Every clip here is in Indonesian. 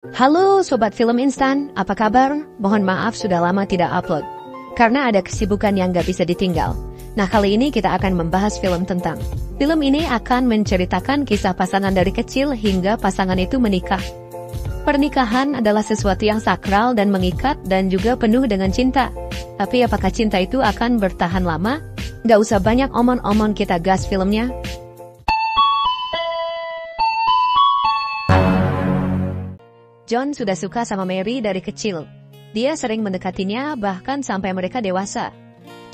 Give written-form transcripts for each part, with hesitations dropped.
Halo Sobat Film Instan, apa kabar? Mohon maaf sudah lama tidak upload, karena ada kesibukan yang gak bisa ditinggal. Nah kali ini kita akan membahas film tentang. Film ini akan menceritakan kisah pasangan dari kecil hingga pasangan itu menikah. Pernikahan adalah sesuatu yang sakral dan mengikat dan juga penuh dengan cinta. Tapi apakah cinta itu akan bertahan lama? Gak usah banyak omong-omong, kita gas filmnya. John sudah suka sama Mary dari kecil. Dia sering mendekatinya bahkan sampai mereka dewasa.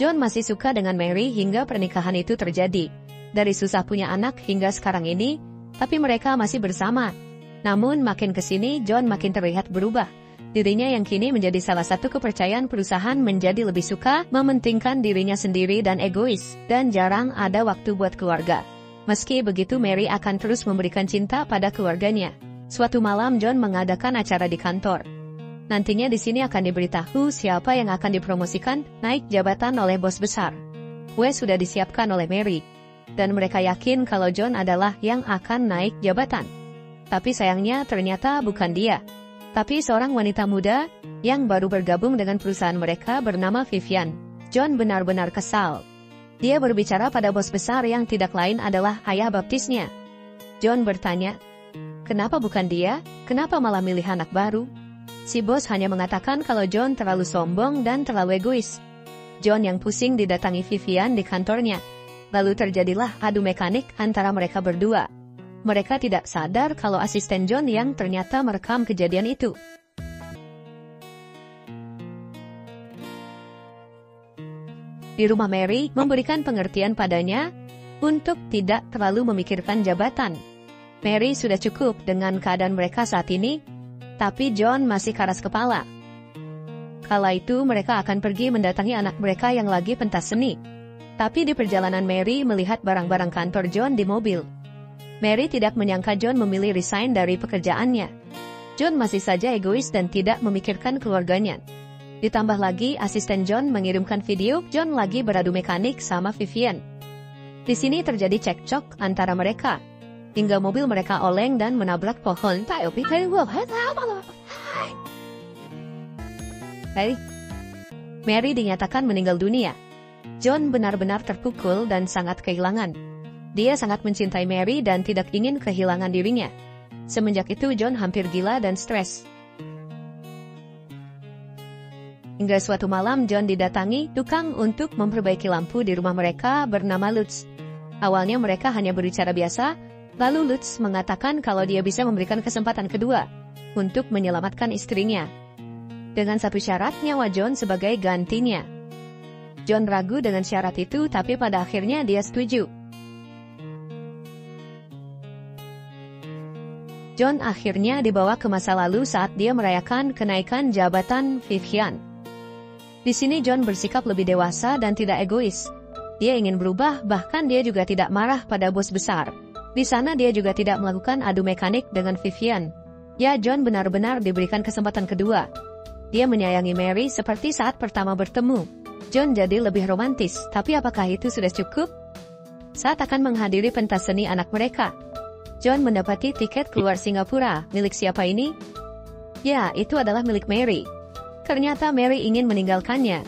John masih suka dengan Mary hingga pernikahan itu terjadi. Dari susah punya anak hingga sekarang ini, tapi mereka masih bersama. Namun makin kesini John makin terlihat berubah. Dirinya yang kini menjadi salah satu kepercayaan perusahaan menjadi lebih suka mementingkan dirinya sendiri dan egois, dan jarang ada waktu buat keluarga. Meski begitu Mary akan terus memberikan cinta pada keluarganya. Suatu malam John mengadakan acara di kantor. Nantinya di sini akan diberitahu siapa yang akan dipromosikan naik jabatan oleh bos besar. Kue sudah disiapkan oleh Mary, dan mereka yakin kalau John adalah yang akan naik jabatan. Tapi sayangnya ternyata bukan dia, tapi seorang wanita muda yang baru bergabung dengan perusahaan mereka bernama Vivian. John benar-benar kesal. Dia berbicara pada bos besar yang tidak lain adalah ayah baptisnya. John bertanya, kenapa bukan dia? Kenapa malah milih anak baru? Si bos hanya mengatakan kalau John terlalu sombong dan terlalu egois. John yang pusing didatangi Vivian di kantornya. Lalu terjadilah adu mekanik antara mereka berdua. Mereka tidak sadar kalau asisten John yang ternyata merekam kejadian itu. Di rumah Mary memberikan pengertian padanya untuk tidak terlalu memikirkan jabatan. Mary sudah cukup dengan keadaan mereka saat ini, tapi John masih keras kepala. Kala itu mereka akan pergi mendatangi anak mereka yang lagi pentas seni. Tapi di perjalanan Mary melihat barang-barang kantor John di mobil. Mary tidak menyangka John memilih resign dari pekerjaannya. John masih saja egois dan tidak memikirkan keluarganya. Ditambah lagi asisten John mengirimkan video John lagi beradu mekanik sama Vivian. Di sini terjadi cekcok antara mereka, hingga mobil mereka oleng dan menabrak pohon. Mary dinyatakan meninggal dunia. John benar-benar terpukul dan sangat kehilangan. Dia sangat mencintai Mary dan tidak ingin kehilangan dirinya. Semenjak itu John hampir gila dan stres. Hingga suatu malam John didatangi tukang untuk memperbaiki lampu di rumah mereka bernama Lutz. Awalnya mereka hanya berbicara biasa, lalu Lutz mengatakan kalau dia bisa memberikan kesempatan kedua untuk menyelamatkan istrinya. Dengan satu syarat, nyawa John sebagai gantinya. John ragu dengan syarat itu, tapi pada akhirnya dia setuju. John akhirnya dibawa ke masa lalu saat dia merayakan kenaikan jabatan Vivian. Di sini John bersikap lebih dewasa dan tidak egois. Dia ingin berubah, bahkan dia juga tidak marah pada bos besar. Di sana dia juga tidak melakukan adu mekanik dengan Vivian. Ya, John benar-benar diberikan kesempatan kedua. Dia menyayangi Mary seperti saat pertama bertemu. John jadi lebih romantis, tapi apakah itu sudah cukup? Saat akan menghadiri pentas seni anak mereka, John mendapati tiket keluar Singapura. Milik siapa ini? Ya, itu adalah milik Mary. Ternyata Mary ingin meninggalkannya.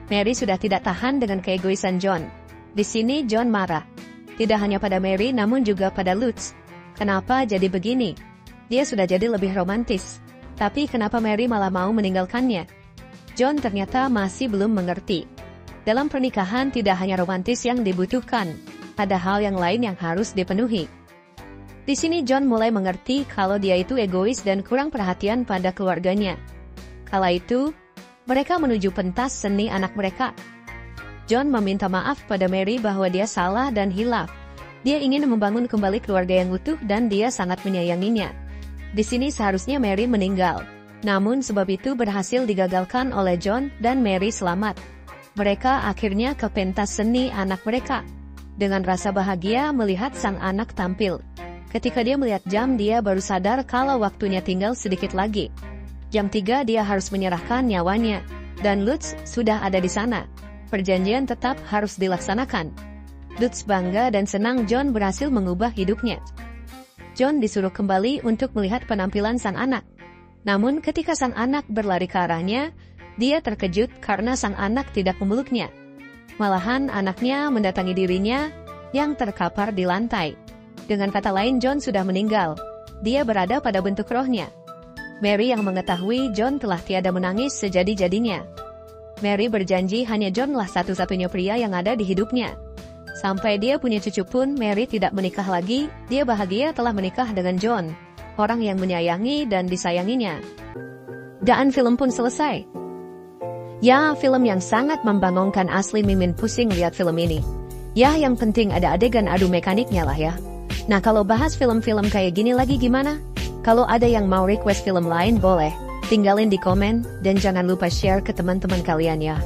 Mary sudah tidak tahan dengan keegoisan John. Di sini John marah. Tidak hanya pada Mary namun juga pada Lutz. Kenapa jadi begini? Dia sudah jadi lebih romantis. Tapi kenapa Mary malah mau meninggalkannya? John ternyata masih belum mengerti. Dalam pernikahan tidak hanya romantis yang dibutuhkan. Ada hal yang lain yang harus dipenuhi. Di sini John mulai mengerti kalau dia itu egois dan kurang perhatian pada keluarganya. Kala itu, mereka menuju pentas seni anak mereka. John meminta maaf pada Mary bahwa dia salah dan hilaf. Dia ingin membangun kembali keluarga yang utuh dan dia sangat menyayanginya. Di sini seharusnya Mary meninggal. Namun sebab itu berhasil digagalkan oleh John dan Mary selamat. Mereka akhirnya ke pentas seni anak mereka. Dengan rasa bahagia melihat sang anak tampil. Ketika dia melihat jam, dia baru sadar kalau waktunya tinggal sedikit lagi. Jam 3 dia harus menyerahkan nyawanya. Dan Lutz sudah ada di sana. Perjanjian tetap harus dilaksanakan. Lutz bangga dan senang John berhasil mengubah hidupnya. John disuruh kembali untuk melihat penampilan sang anak. Namun ketika sang anak berlari ke arahnya, dia terkejut karena sang anak tidak memeluknya. Malahan anaknya mendatangi dirinya yang terkapar di lantai. Dengan kata lain, John sudah meninggal. Dia berada pada bentuk rohnya. Mary yang mengetahui John telah tiada menangis sejadi-jadinya. Mary berjanji hanya Johnlah satu-satunya pria yang ada di hidupnya. Sampai dia punya cucu pun Mary tidak menikah lagi, dia bahagia telah menikah dengan John, orang yang menyayangi dan disayanginya. Dan film pun selesai. Ya, film yang sangat membangunkan, asli mimin pusing lihat film ini. Ya, yang penting ada adegan adu mekaniknya lah ya. Nah, kalau bahas film-film kayak gini lagi gimana? Kalau ada yang mau request film lain boleh, tinggalin di komen, dan jangan lupa share ke teman-teman kalian ya.